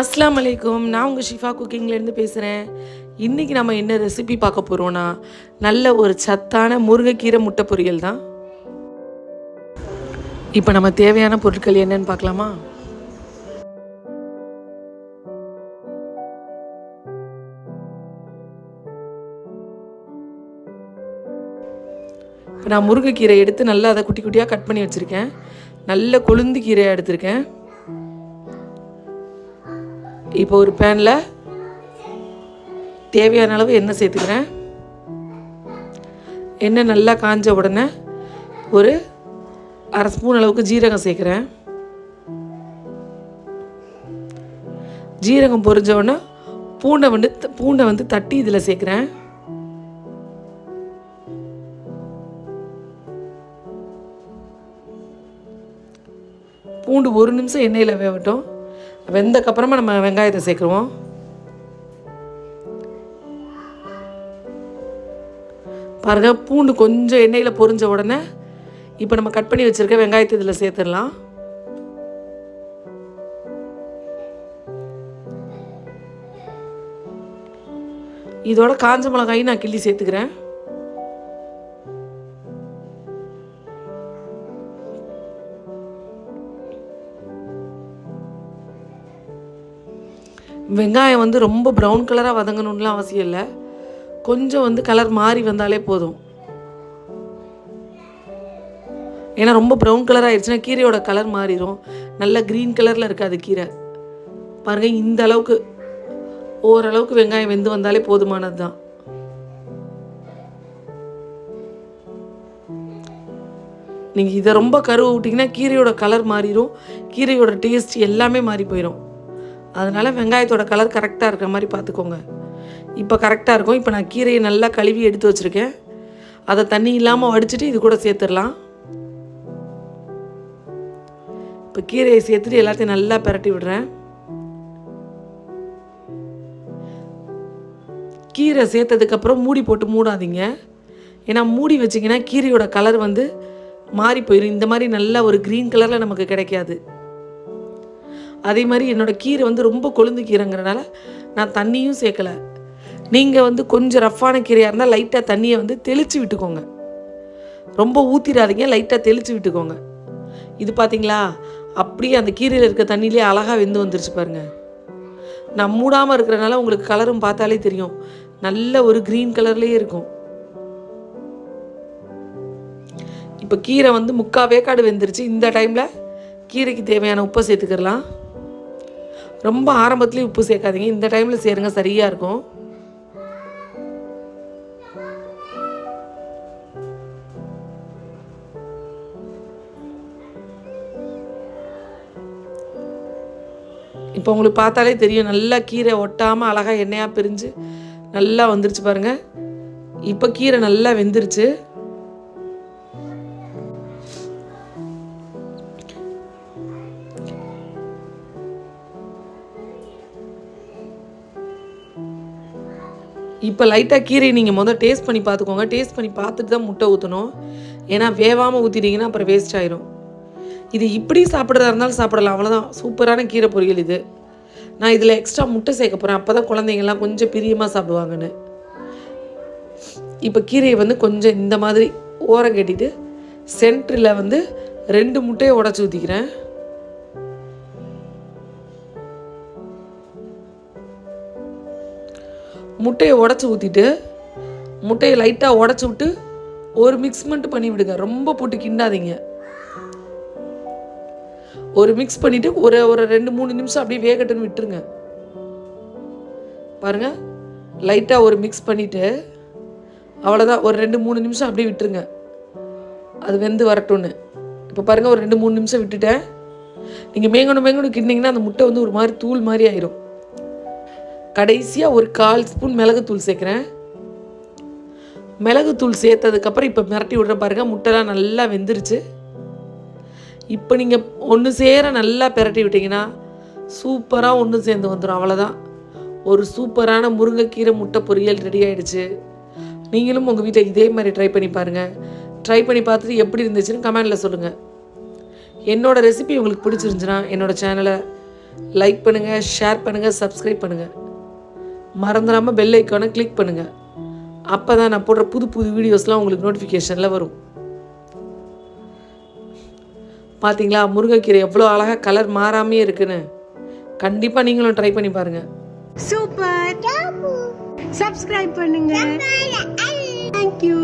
அஸ்ஸலாமு அலைக்கும். நான் உங்கள் ஷிஃபா குக்கிங்லேருந்து பேசுகிறேன். இன்றைக்கி நம்ம என்ன ரெசிபி பார்க்க போகிறோன்னா, நல்ல ஒரு சத்தான முருங்கைக்கீரை முட்டை பொரியல் தான். இப்போ நம்ம தேவையான பொருட்கள் என்னன்னு பார்க்கலாமா? இப்போ நான் முருங்கைக்கீரை எடுத்து நல்லா அதை குட்டி குட்டியாக கட் பண்ணி வச்சுருக்கேன். நல்ல கொழுந்து கீரையாக எடுத்திருக்கேன். இப்போ ஒரு பேனில் தேவையான அளவு எண்ணெய் சேர்த்துக்கிறேன். எண்ணெய் நல்லா காஞ்ச உடனே ஒரு அரை ஸ்பூன் அளவுக்கு ஜீரகம் சேர்க்குறேன். ஜீரகம் பொரிஞ்ச உடனே பூண்டை வந்து தட்டி இதில் சேர்க்குறேன். பூண்டு ஒரு நிமிஷம் எண்ணெயில் வேகட்டும். வெந்தக்கப்புறமா நம்ம வெங்காயத்தை சேர்க்குருவோம். பாருங்க, பூண்டு கொஞ்சம் எண்ணெயில் பொரிஞ்ச உடனே இப்போ நம்ம கட் பண்ணி வச்சுருக்க வெங்காயத்தை இதில் சேர்த்துடலாம். இதோட காஞ்ச மிளகாயும் நான் கிள்ளி சேர்த்துக்கிறேன். வெங்காயம் வந்து ரொம்ப ப்ரௌன் கலராக வதங்கணும்லாம் அவசியம் இல்லை. கொஞ்சம் வந்து கலர் மாறி வந்தாலே போதும். ஏன்னா ரொம்ப ப்ரௌன் கலர் ஆயிடுச்சுன்னா கீரையோட கலர் மாறிடும். நல்ல க்ரீன் கலரில் இருக்காது கீரை. பாருங்கள், இந்த அளவுக்கு ஓரளவுக்கு வெங்காயம் வெந்து வந்தாலே போதுமானது தான். நீங்கள் இதை ரொம்ப கருவை விட்டிங்கன்னா கீரையோட கலர் மாறிடும். கீரையோட டேஸ்ட் எல்லாமே மாறி போயிடும். அதனால் வெங்காயத்தோட கலர் கரெக்டாக இருக்கிற மாதிரி பார்த்துக்கோங்க. இப்போ கரெக்டாக இருக்கும். இப்போ நான் கீரையை நல்லா கழுவி எடுத்து வச்சுருக்கேன். அதை தண்ணி இல்லாமல் வடிச்சிட்டு இது கூட சேர்த்துடலாம். இப்போ கீரையை சேர்த்துட்டு எல்லாத்தையும் நல்லா பிரட்டி விடுறேன். கீரை சேர்த்ததுக்கப்புறம் மூடி போட்டு மூடாதீங்க. ஏன்னா மூடி வச்சிங்கன்னா கீரையோட கலர் வந்து மாறி போயிடும். இந்த மாதிரி நல்ல ஒரு க்ரீன் கலரில் நமக்கு கிடைக்காது. அதே மாதிரி என்னோடய கீரை வந்து ரொம்ப கொழுந்து கீரைங்கிறனால நான் தண்ணியும் சேர்க்கலை. நீங்கள் வந்து கொஞ்சம் ரஃப்பான கீரையாக இருந்தால் லைட்டாக தண்ணியை வந்து தெளித்து விட்டுக்கோங்க. ரொம்ப ஊற்றிடாதீங்க, லைட்டாக தெளித்து விட்டுக்கோங்க. இது பார்த்தீங்களா, அப்படியே அந்த கீரையில் இருக்க தண்ணியிலே அழகாக வெந்து வந்துருச்சு பாருங்கள். நான் மூடாமல் இருக்கிறனால உங்களுக்கு கலரும் பார்த்தாலே தெரியும், நல்ல ஒரு க்ரீன் கலர்லேயே இருக்கும். இப்போ கீரை வந்து 3/4 வேக்காடு வெந்துருச்சு. இந்த டைமில் கீரைக்கு தேவையான உப்பை சேர்த்துக்கலாம். ரொம்ப ஆரம்பத்துலேயும் உப்பு சேர்க்காதீங்க, இந்த டைமில் சேருங்க, சரியாக இருக்கும். இப்போ உங்களுக்கு பார்த்தாலே தெரியும், நல்லா கீரை ஒட்டாமல் அழகாக எண்ணெயாக பிரிஞ்சு நல்லா வந்துருச்சு பாருங்கள். இப்போ கீரை நல்லா வெந்துருச்சு. இப்போ லைட்டாக கீரை நீங்கள் முதல் டேஸ்ட் பண்ணி பார்த்துக்கோங்க. டேஸ்ட் பண்ணி பார்த்துட்டு தான் முட்டை ஊற்றணும். ஏன்னா வேவாமல் ஊற்றிட்டிங்கன்னா அப்புறம் வேஸ்ட் ஆயிரும். இது இப்படி சாப்பிட்றதா இருந்தாலும் சாப்பிடலாம், அவ்வளோதான். சூப்பரான கீரை பொரியல் இது. நான் இதில் எக்ஸ்ட்ரா முட்டை சேர்க்க போகிறேன், அப்போ தான் குழந்தைங்கள்லாம் கொஞ்சம் பிரியமாக சாப்பிடுவாங்கன்னு. இப்போ கீரையை வந்து கொஞ்சம் இந்த மாதிரி ஓரம் கட்டிட்டு சென்டரில் வந்து 2 முட்டையை உடச்சி ஊற்றிக்கிறேன். முட்டையை உடச்சி ஊற்றிட்டு முட்டையை லைட்டாக உடச்சி விட்டு ஒரு மிக்ஸ் மட்டும் பண்ணி விடுங்க. ரொம்ப போட்டு கிண்டாதீங்க. ஒரு மிக்ஸ் பண்ணிவிட்டு ஒரு 2-3 நிமிஷம் அப்படியே வேகட்டுன்னு விட்டுருங்க. பாருங்கள், லைட்டாக ஒரு மிக்ஸ் பண்ணிவிட்டு அவ்வளோதான், ஒரு 2-3 நிமிஷம் அப்படியே விட்டுருங்க, அது வெந்து வரட்டும்னு. இப்போ பாருங்கள், ஒரு 2-3 நிமிஷம் விட்டுட்டேன். நீங்கள் மேங்கணும் கிண்டிங்கன்னா அந்த முட்டை வந்து ஒரு மாதிரி தூள் மாதிரி ஆயிரும். கடைசியாக ஒரு 1/4 ஸ்பூன் மிளகுத்தூள் சேர்க்குறேன். மிளகுத்தூள் சேர்த்ததுக்கப்புறம் இப்போ மிரட்டி விட்ற பாருங்கள், முட்டைலாம் நல்லா வெந்துருச்சு. இப்போ நீங்கள் ஒன்று சேர நல்லா பிரட்டி விட்டிங்கன்னா சூப்பராக ஒன்று சேர்ந்து வந்துடும். அவ்வளோதான், ஒரு சூப்பரான முருங்கைக்கீரை முட்டை பொரியல் ரெடி ஆகிடுச்சு. நீங்களும் உங்கள் வீட்டை இதே மாதிரி ட்ரை பண்ணி பாருங்கள். ட்ரை பண்ணி பார்த்துட்டு எப்படி இருந்துச்சுன்னு கமெண்டில் சொல்லுங்கள். என்னோடய ரெசிபி உங்களுக்கு பிடிச்சிருந்துச்சுன்னா என்னோடய சேனலை லைக் பண்ணுங்கள், ஷேர் பண்ணுங்கள், சப்ஸ்கிரைப் பண்ணுங்கள். மறந்துடாமல் பெல் ஐக்கானை கிளிக் பண்ணுங்கள். அப்போ தான் நான் போடுற புது புது வீடியோஸ்லாம் உங்களுக்கு நோட்டிஃபிகேஷனில் வரும். பார்த்தீங்களா முருங்கைக்கீரை எவ்வளோ அழகாக கலர் மாறாமே இருக்குன்னு. கண்டிப்பாக நீங்களும் ட்ரை பண்ணி பாருங்கள். சூப்பர். சப்ஸ்கிரைப் பண்ணுங்க. தேங்க்யூ.